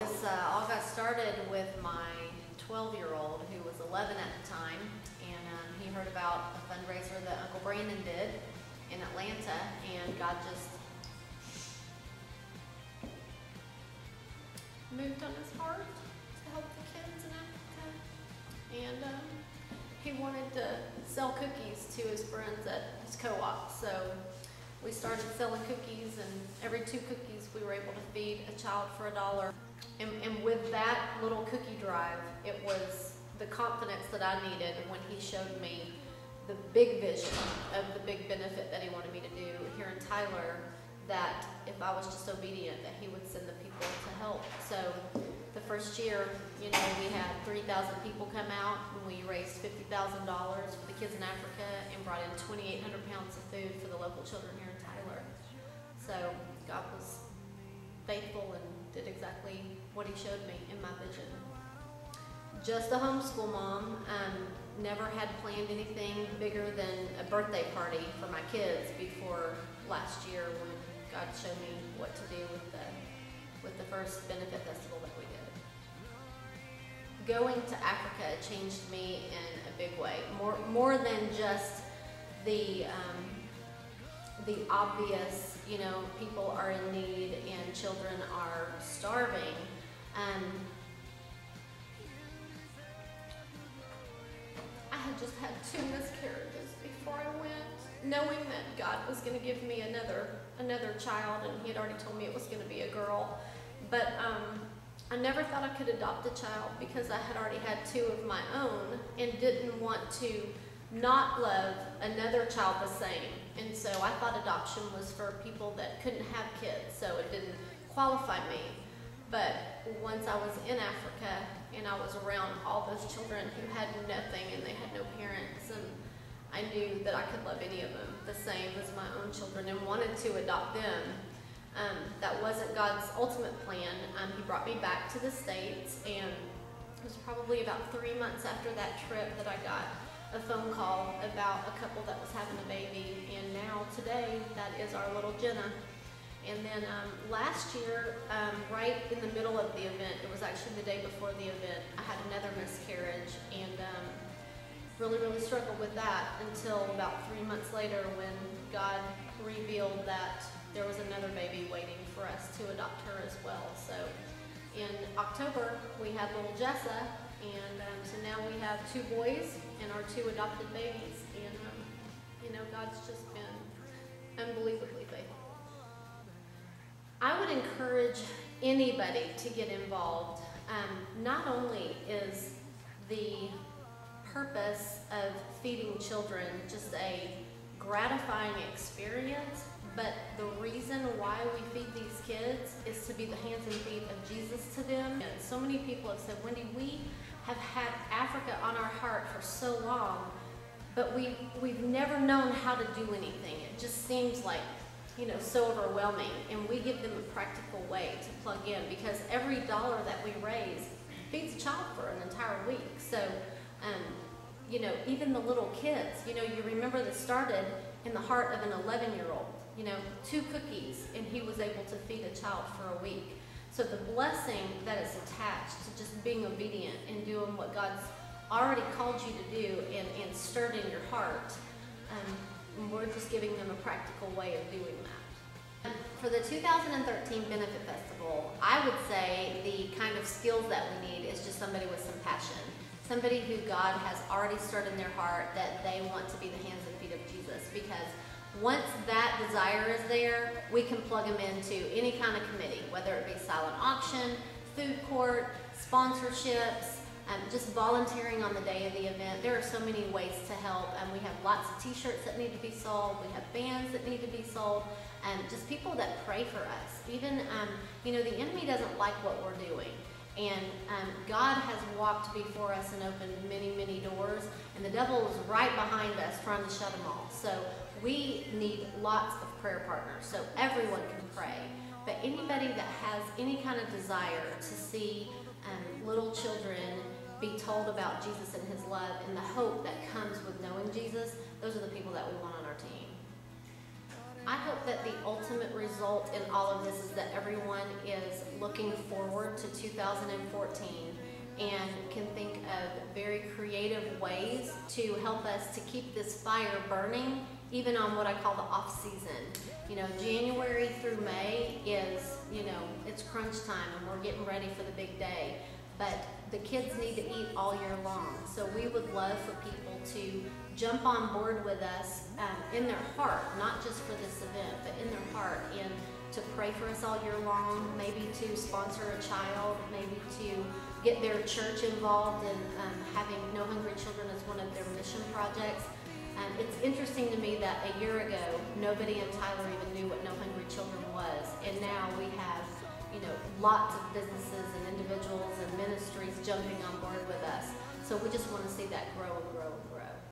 All got started with my 12-year-old who was 11 at the time, and he heard about a fundraiser that Uncle Brandon did in Atlanta, and God just moved on his heart to help the kids in Africa, and he wanted to sell cookies to his friends at his co-op. So we started selling cookies, and every 2 cookies we were able to feed a child for $1. And with that little cookie drive, it was the confidence that I needed when he showed me the big vision of the big benefit that he wanted me to do here in Tyler, that if I was just obedient, that he would send the people to help. So the first year, we had 3,000 people come out, and we raised $50,000 for the kids in Africa and brought in 2,800 pounds of food for the local children here in Tyler. So God was faithful and did exactly what he showed me in my vision. Just a homeschool mom, never had planned anything bigger than a birthday party for my kids before last year when God showed me what to do with the first benefit festival that we did. Going to Africa changed me in a big way, more than just the obvious, people are in need and children are starving. I had just had 2 miscarriages before I went, knowing that God was going to give me another child, and he had already told me it was going to be a girl. But I never thought I could adopt a child because I had already had 2 of my own and didn't want to not love another child the same. And so I thought adoption was for people that couldn't have kids, so it didn't qualify me. But once I was in Africa and I was around all those children who had nothing and they had no parents, and I knew that I could love any of them the same as my own children and wanted to adopt them. That wasn't God's ultimate plan. He brought me back to the States, and it was probably about 3 months after that trip that I got a phone call about a couple that was having a baby, and now today that is our little Jenna. And then last year, right in the middle of the event, it was actually the day before the event, I had another miscarriage, and really struggled with that until about 3 months later when God revealed that there was another baby waiting for us to adopt her as well. So in October, we had little Jessa, and so now we have 2 boys and our 2 adopted babies, and God's just been unbelievably faithful. I would encourage anybody to get involved. Not only is the purpose of feeding children just a gratifying experience, but the reason why we feed these kids is to be the hands and feet of Jesus to them. And so many people have said, Wendy, we have had Africa on our heart for so long, but we've never known how to do anything. It just seems like, so overwhelming, and we give them a practical way to plug in, because every dollar that we raise feeds a child for an entire week. So, even the little kids, you remember this started in the heart of an 11-year-old, 2 cookies, and he was able to feed a child for a week. So the blessing that is attached to just being obedient and doing what God's already called you to do and stirred in your heart, we're just giving them a practical way of doing that. For the 2013 Benefit Festival, I would say the kind of skills that we need is just somebody with some passion. Somebody who God has already stirred in their heart that they want to be the hands and feet of Jesus, because once that desire is there, we can plug them into any kind of committee, whether it be silent auction, food court, sponsorships, just volunteering on the day of the event. There are so many ways to help, and we have lots of t-shirts that need to be sold, we have bands that need to be sold, and just people that pray for us. Even, the enemy doesn't like what we're doing, and God has walked before us and opened many doors, and the devil is right behind us trying to shut them all. So we need lots of prayer partners, so everyone can pray. But anybody that has any kind of desire to see little children be told about Jesus and his love and the hope that comes with knowing Jesus, those are the people that we want on our team. I hope that the ultimate result in all of this is that everyone is looking forward to 2014 and can think of very creative ways to help us to keep this fire burning, even on what I call the off season. You know, January through May is, you know, it's crunch time and we're getting ready for the big day. But the kids need to eat all year long. So we would love for people to jump on board with us in their heart, not just for this event, but in their heart, and to pray for us all year long, maybe to sponsor a child, maybe to get their church involved in having No Hungry Children as one of their mission projects. It's interesting to me that a year ago, nobody in Tyler even knew what No Hungry Children was, and now we have, you know, lots of businesses and individuals and ministries jumping on board with us. So we just want to see that grow and grow and grow.